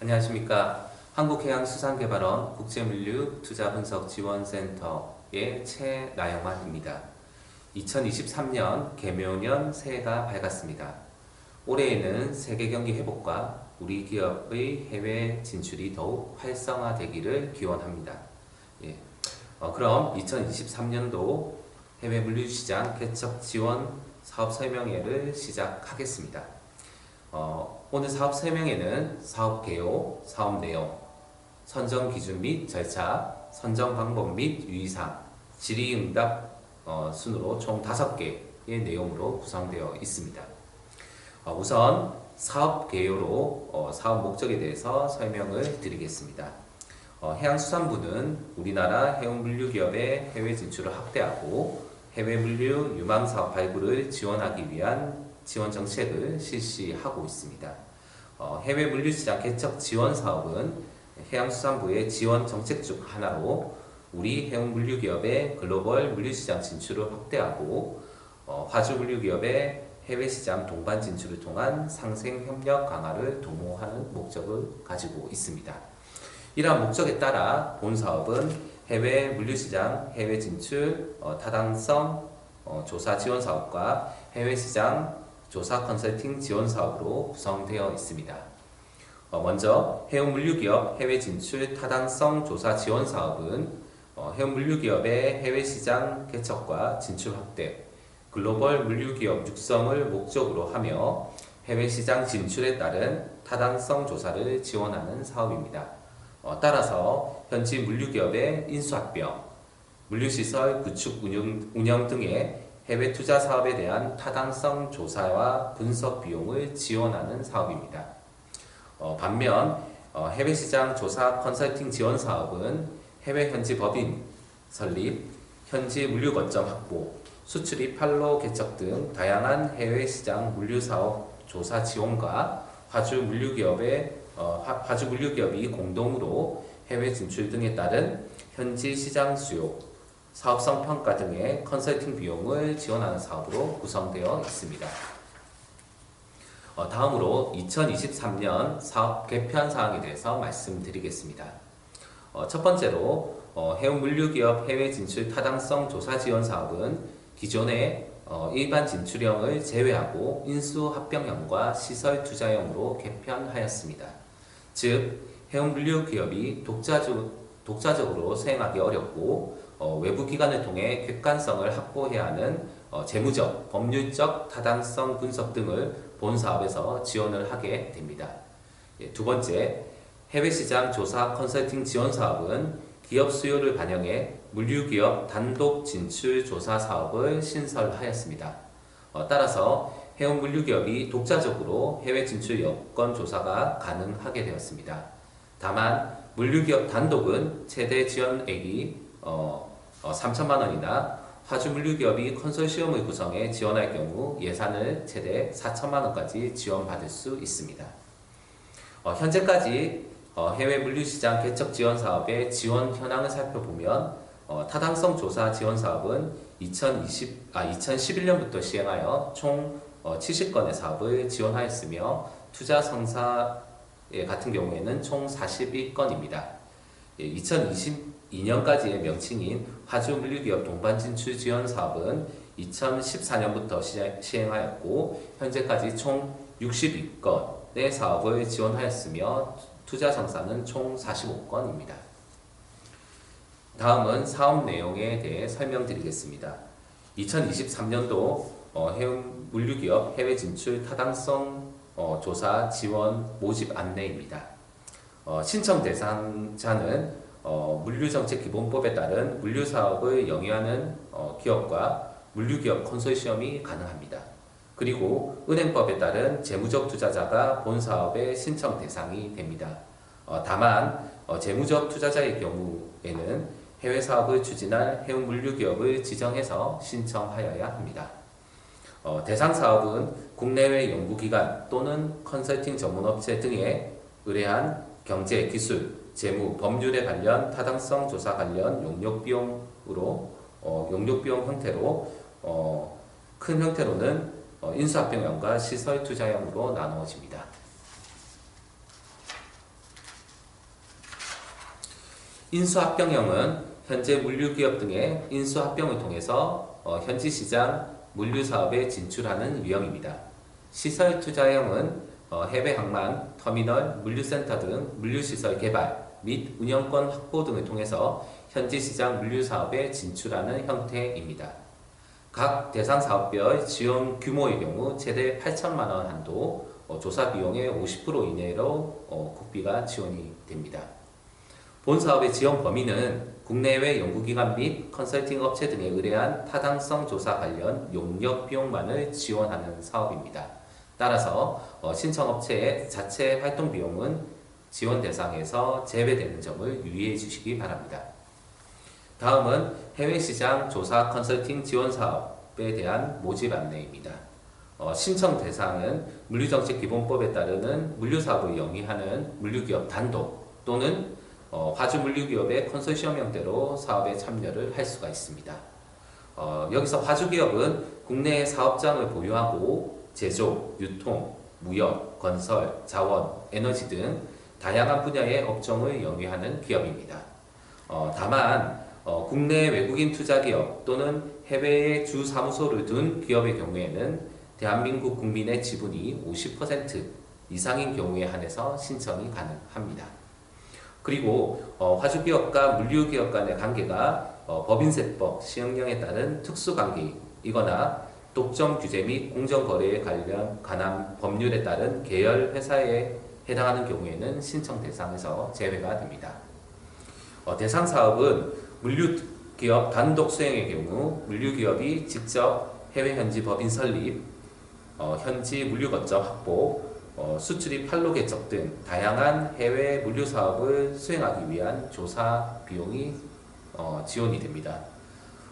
안녕하십니까. 한국해양수산개발원 국제물류투자분석지원센터의 최나영환입니다. 2023년 개묘년 새해가 밝았습니다. 올해에는 세계 경기 회복과 우리 기업의 해외 진출이 더욱 활성화되기를 기원합니다. 그럼 2023년도 해외 물류시장 개척 지원 사업 설명회를 시작하겠습니다. 오늘 사업 설명회는 사업 개요, 사업 내용, 선정 기준 및 절차, 선정 방법 및 유의사항, 질의응답 순으로 총 5개의 내용으로 구성되어 있습니다. 우선 사업 개요로 사업 목적에 대해서 설명을 드리겠습니다. 해양수산부는 우리나라 해운물류기업의 해외 진출을 확대하고 해외 물류 유망 사업 발굴을 지원하기 위한 지원 정책을 실시하고 있습니다. 해외 물류시장 개척 지원 사업은 해양수산부의 지원 정책 중 하나로 우리 해운물류기업의 글로벌 물류시장 진출을 확대하고 화주물류기업의 해외시장 동반 진출을 통한 상생협력 강화를 도모하는 목적을 가지고 있습니다. 이러한 목적에 따라 본 사업은 해외 물류시장 해외 진출 타당성 조사 지원 사업과 해외시장 조사 컨설팅 지원 사업으로 구성되어 있습니다. 먼저 해운물류기업 해외 진출 타당성 조사 지원 사업은 해운물류기업의 해외시장 개척과 진출 확대, 글로벌 물류기업 육성을 목적으로 하며 해외시장 진출에 따른 타당성 조사를 지원하는 사업입니다. 따라서 현지 물류기업의 인수합병, 물류시설 구축 운영 등의 해외 투자 사업에 대한 타당성 조사와 분석 비용을 지원하는 사업입니다. 반면 해외 시장 조사 컨설팅 지원 사업은 해외 현지 법인 설립, 현지 물류 거점 확보, 수출입 판로 개척 등 다양한 해외 시장 물류 사업 조사 지원과 화주 물류기업이 공동으로 해외 진출 등에 따른 현지 시장 수요, 사업성 평가 등의 컨설팅 비용을 지원하는 사업으로 구성되어 있습니다. 다음으로 2023년 사업 개편 사항에 대해서 말씀드리겠습니다. 첫 번째로 해운물류기업 해외 진출 타당성 조사 지원 사업은 기존의 일반 진출형을 제외하고 인수합병형과 시설 투자형으로 개편하였습니다. 즉 해운물류기업이 독자적으로 수행하기 어렵고 외부 기관을 통해 객관성을 확보해야 하는 재무적, 법률적 타당성 분석 등을 본 사업에서 지원을 하게 됩니다. 두 번째, 해외시장 조사 컨설팅 지원 사업은 기업 수요를 반영해 물류기업 단독 진출 조사 사업을 신설하였습니다. 따라서 해운물류기업이 독자적으로 해외 진출 여건 조사가 가능하게 되었습니다. 다만 물류기업 단독은 최대 지원액이 3천만 원이나 화주물류기업이 컨소시엄을 구성해 지원할 경우 예산을 최대 4천만 원까지 지원받을 수 있습니다. 현재까지 해외 물류시장 개척 지원 사업의 지원 현황을 살펴보면 타당성 조사 지원 사업은 2011년부터 시행하여 총 70건의 사업을 지원하였으며 투자 성사 같은 경우에는 총 41건입니다. 2022년까지의 명칭인 화주물류기업 동반 진출 지원 사업은 2014년부터 시행하였고 현재까지 총 62건의 사업을 지원하였으며 투자 성사는 총 45건입니다. 다음은 사업 내용에 대해 설명드리겠습니다. 2023년도 해운물류기업 해외 진출 타당성 조사 지원 모집 안내입니다. 신청 대상자는 물류정책기본법에 따른 물류사업을 영위하는 기업과 물류기업 컨소시엄이 가능합니다. 그리고 은행법에 따른 재무적 투자자가 본 사업의 신청 대상이 됩니다. 다만 재무적 투자자의 경우에는 해외 사업을 추진할 해운물류기업을 지정해서 신청하여야 합니다. 대상 사업은 국내외 연구기관 또는 컨설팅 전문업체 등에 의뢰한 경제, 기술, 재무, 법률에 관련 타당성 조사 관련 용역비용 형태로 큰 형태로는 인수합병형과 시설투자형으로 나누어집니다. 인수합병형은 현재 물류기업 등의 인수합병을 통해서 현지 시장 물류사업에 진출하는 유형입니다. 시설투자형은 해외 항만, 터미널, 물류센터 등 물류시설 개발 및 운영권 확보 등을 통해서 현지 시장 물류사업에 진출하는 형태입니다. 각 대상 사업별 지원 규모의 경우 최대 8천만 원 한도, 조사 비용의 50% 이내로 국비가 지원이 됩니다. 본 사업의 지원 범위는 국내외 연구기관 및 컨설팅 업체 등에 의뢰한 타당성 조사 관련 용역 비용만을 지원하는 사업입니다. 따라서 신청업체의 자체 활동 비용은 지원 대상에서 제외되는 점을 유의해 주시기 바랍니다. 다음은 해외시장 조사 컨설팅 지원 사업에 대한 모집 안내입니다. 신청 대상은 물류정책기본법에 따르는 물류사업을 영위하는 물류기업 단독 또는 화주 물류기업의 컨소시엄 형태로 사업에 참여를 할 수가 있습니다. 여기서 화주기업은 국내에 사업장을 보유하고 제조, 유통, 무역, 건설, 자원, 에너지 등 다양한 분야의 업종을 영위하는 기업입니다. 다만 국내 외국인 투자기업 또는 해외에 주 사무소를 둔 기업의 경우에는 대한민국 국민의 지분이 50% 이상인 경우에 한해서 신청이 가능합니다. 그리고 화주기업과 물류기업 간의 관계가 법인세법 시행령에 따른 특수관계이거나 독점 규제 및 공정거래에 관한 법률에 따른 계열 회사에 해당하는 경우에는 신청 대상에서 제외가 됩니다. 대상 사업은 물류기업 단독 수행의 경우 물류기업이 직접 해외 현지 법인 설립, 현지 물류 거점 확보, 수출입 판로 개척 등 다양한 해외 물류 사업을 수행하기 위한 조사 비용이 지원이 됩니다.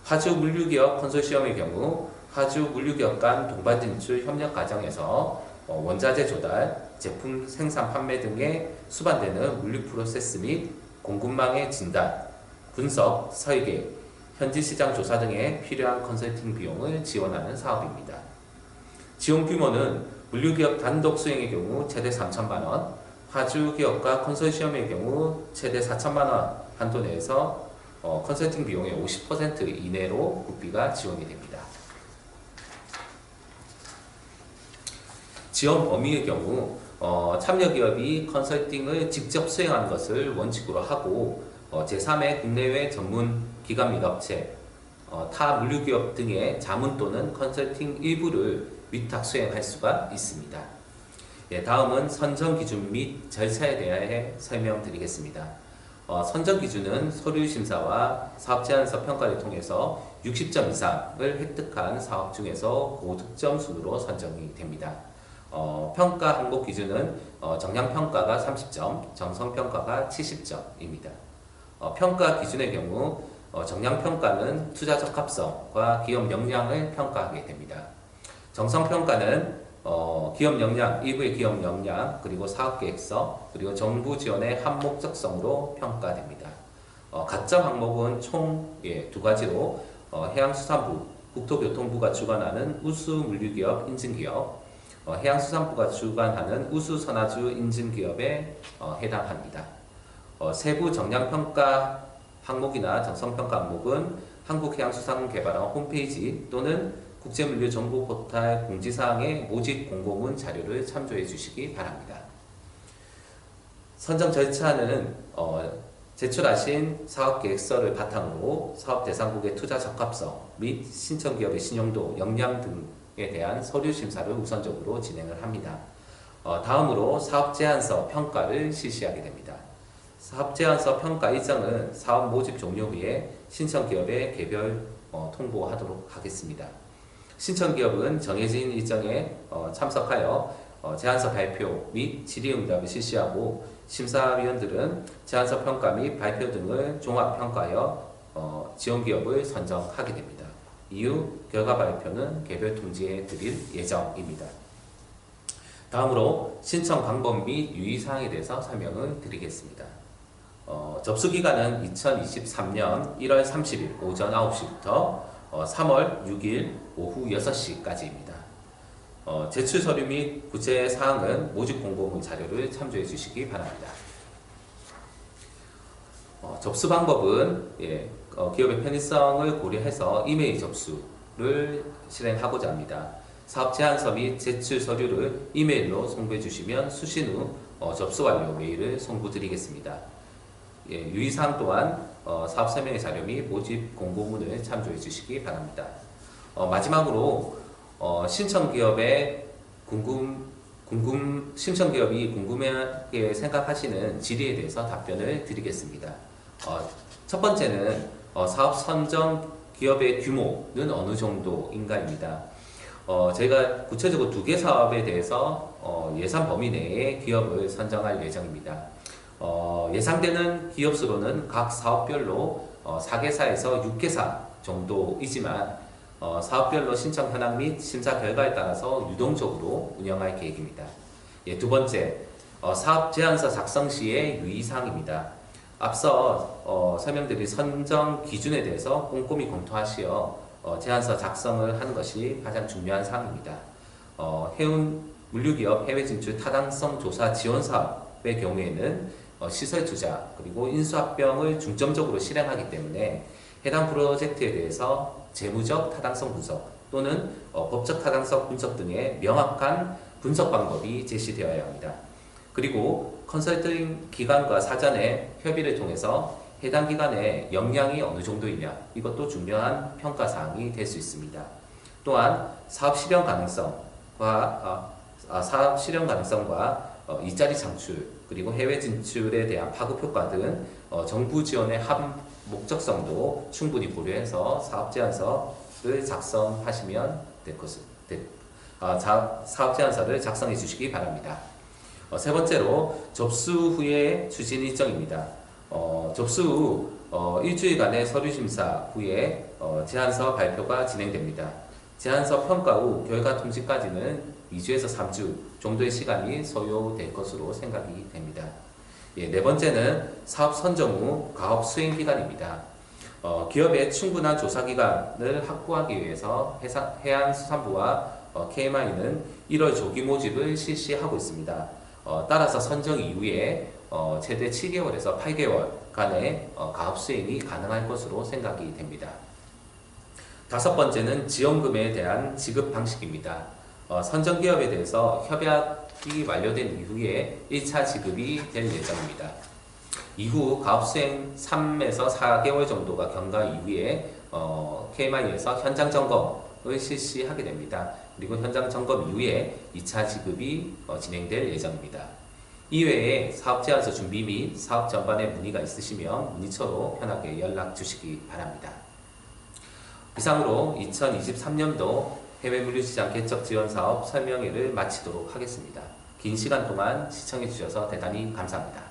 화주 물류기업 컨소시엄의 경우 화주 물류기업 간 동반 진출 협력 과정에서 원자재 조달, 제품 생산 판매 등에 수반되는 물류 프로세스 및 공급망의 진단, 분석, 설계, 현지 시장 조사 등에 필요한 컨설팅 비용을 지원하는 사업입니다. 지원 규모는 물류기업 단독 수행의 경우 최대 3천만 원, 화주기업과 컨소시엄의 경우 최대 4천만 원 한도 내에서 컨설팅 비용의 50% 이내로 국비가 지원이 됩니다. 지원 범위의 경우 참여기업이 컨설팅을 직접 수행하는 것을 원칙으로 하고 제3의 국내외 전문 기관 및 업체, 타 물류기업 등의 자문 또는 컨설팅 일부를 위탁 수행할 수가 있습니다. 다음은 선정 기준 및 절차에 대해 설명드리겠습니다. 선정 기준은 서류 심사와 사업 제안서 평가를 통해서 60점 이상을 획득한 사업 중에서 고득점 순으로 선정이 됩니다. 평가 항목 기준은 정량평가가 30점, 정성평가가 70점입니다. 평가 기준의 경우 정량평가는 투자 적합성과 기업 역량을 평가하게 됩니다. 정성평가는 기업 역량, 일부의 기업 역량, 그리고 사업계획서, 그리고 정부 지원의 한목적성으로 평가됩니다. 가점 항목은 총 2가지로 해양수산부, 국토교통부가 주관하는 우수물류기업 인증기업, 해양수산부가 주관하는 우수선화주 인증기업에 해당합니다. 세부 정량평가 항목이나 정성평가 항목은 한국해양수산개발원 홈페이지 또는 국제물류정보 포탈 공지사항의 모집 공고문 자료를 참조해 주시기 바랍니다. 선정 절차는 제출하신 사업계획서를 바탕으로 사업 대상국의 투자 적합성 및 신청기업의 신용도, 역량 등에 대한 서류 심사를 우선적으로 진행을 합니다. 다음으로 사업 제안서 평가를 실시하게 됩니다. 사업 제안서 평가 일정은 사업 모집 종료 후에 신청기업에 개별 통보하도록 하겠습니다. 신청기업은 정해진 일정에 참석하여 제안서 발표 및 질의응답을 실시하고 심사위원들은 제안서 평가 및 발표 등을 종합평가하여 지원기업을 선정하게 됩니다. 이후 결과 발표는 개별 통지해 드릴 예정입니다. 다음으로 신청 방법 및 유의사항에 대해서 설명을 드리겠습니다. 접수기간은 2023년 1월 30일 오전 9시부터 3월 6일 오후 6시까지입니다. 제출 서류 및 구체 사항은 모집 공고문 자료를 참조해 주시기 바랍니다. 접수 방법은 기업의 편의성을 고려해서 이메일 접수를 실행하고자 합니다. 사업 제안서 및 제출 서류를 이메일로 송부해 주시면 수신 후 접수 완료 메일을 송부드리겠습니다. 유의사항 또한 사업 설명의 자료 및 모집 공고문을 참조해 주시기 바랍니다. 마지막으로 신청기업이 궁금하게 생각하시는 질의에 대해서 답변을 드리겠습니다. 첫 번째는 사업 선정 기업의 규모는 어느 정도인가입니다. 저희가 구체적으로 2개 사업에 대해서 예산 범위 내에 기업을 선정할 예정입니다. 예상되는 기업 수로는 각 사업별로 4개사에서 6개사 정도이지만 사업별로 신청 현황 및 심사 결과에 따라서 유동적으로 운영할 계획입니다. 두 번째, 사업 제안서 작성 시의 유의사항입니다. 앞서 설명드린 선정 기준에 대해서 꼼꼼히 검토하시어 제안서 작성을 하는 것이 가장 중요한 사항입니다. 해운 물류기업 해외 진출 타당성 조사 지원 사업의 경우에는 시설 투자 그리고 인수합병을 중점적으로 실행하기 때문에 해당 프로젝트에 대해서 재무적 타당성 분석 또는 법적 타당성 분석 등의 명확한 분석 방법이 제시되어야 합니다. 그리고 컨설팅 기관과 사전에 협의를 통해서 해당 기관의 역량이 어느 정도이냐 이것도 중요한 평가 사항이 될 수 있습니다. 또한 사업 실현 가능성과 일자리 창출 그리고 해외 진출에 대한 파급 효과 등 정부 지원의 목적성도 충분히 고려해서 사업 제안서를 작성하시면 사업 제안서를 작성해 주시기 바랍니다. 세 번째로 접수 후의 추진 일정입니다. 접수 후 일주일간의 서류 심사 후에 제안서 발표가 진행됩니다. 제안서 평가 후 결과 통지까지는 2주에서 3주 정도의 시간이 소요될 것으로 생각이 됩니다. 네 번째는 사업 선정 후 가업 수행 기간입니다. 기업의 충분한 조사 기간을 확보하기 위해서 해양수산부와 KMI는 1월 조기 모집을 실시하고 있습니다. 따라서 선정 이후에 최대 7개월에서 8개월간의 가업 수행이 가능할 것으로 생각이 됩니다. 다섯 번째는 지원금에 대한 지급 방식입니다. 선정 기업에 대해서 협약이 완료된 이후에 1차 지급이 될 예정입니다. 이후 가업 수행 3에서 4개월 정도가 경과 이후에 KMI에서 현장 점검을 실시하게 됩니다. 그리고 현장 점검 이후에 2차 지급이 진행될 예정입니다. 이외에 사업 제안서 준비 및 사업 전반에 문의가 있으시면 문의처로 편하게 연락 주시기 바랍니다. 이상으로 2023년도 해외 물류시장 개척 지원 사업 설명회를 마치도록 하겠습니다. 긴 시간 동안 시청해 주셔서 대단히 감사합니다.